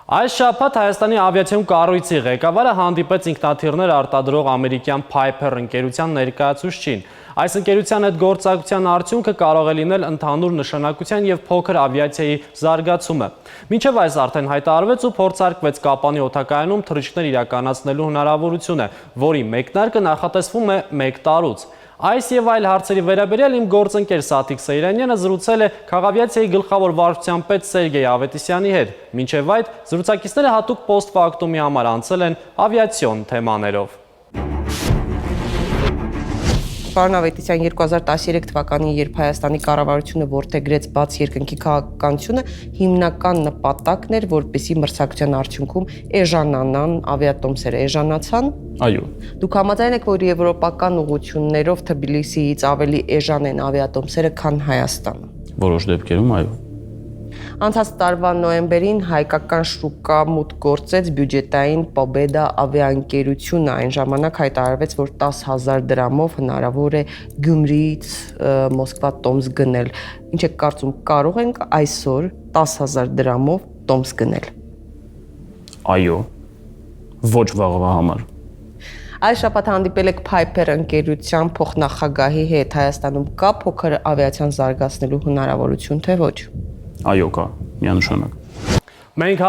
Այս շաբաթ Հայաստանի ավիացիոն կառույցի ղեկավարը հանդիպեց ինքնաթիռներ արտադրող ամերիկյան Piper ընկերության ներկայացուցչին։ Այս ընկերության հետ գործակցության արդյունքը կարող է լինել ընդհանուր նշանակության եւ փոքր ավիացիայի զարգացումը։ Մինչև այս արդեն հայտարարվեց ու փորձարկվեց Կապանի օդակայանում թռիչքներ իրականացնելու հնարավորությունը, որի մեկնարկը նախատեսվում է 1 տարուց։ Այս եւ այլ հարցերի վերաբերյալ իմ գործընկեր Սաթիկ Սեյրանյանը զրուցել է քաղավիացիայի գլխավոր վարչության պետ Սերգեյ Ավետիսյանի հետ։ Մինչև այդ զրուցակիցները հատուկ post-factum-ի համար անցել են ավիացիոն թեմաներով։ Պարոն Ավետիսյան, 2013 թվականին, երբ Հայաստանի կառավարությունը որդեգրեց բաց երկնքի քաղաքականությունը, հիմնական նպատակն էր, որպեսզի մրցակցության արդյունքում էժանանան ավիատոմսերը, էժանացան։ Այո։ Դուք համաձայն եք, որ եվրոպական ուղղություններով Թբիլիսիից ավելի էժան են ավիատոմսերը, քան Հայաստանը։ Որոշ դեպքերում այո։ Անցած տարվա նոյեմբերին հայկական շուկա մուտք գործեց բյուջետային Pobeda ավիաընկերությունը, այն ժամանակ հայտարարվեց, որ 10,000 դրամով հնարավոր է Գյումրիից Մոսկվա տոմս գնել։ Ինչ եք կարծում, կարող ենք այսօր 10,000 դրամով տոմս գնել։ Այո։ Ոչ վաղվա համար։ Այս շաբաթ հանդիպել եք Piper ընկերության փոխնախագահի հետ, Հայաստանում կա փոքր ավիացիան զարգացնելու հնարավորություն, թե ոչ։ Այո, կա, միանշանակ։ Մենք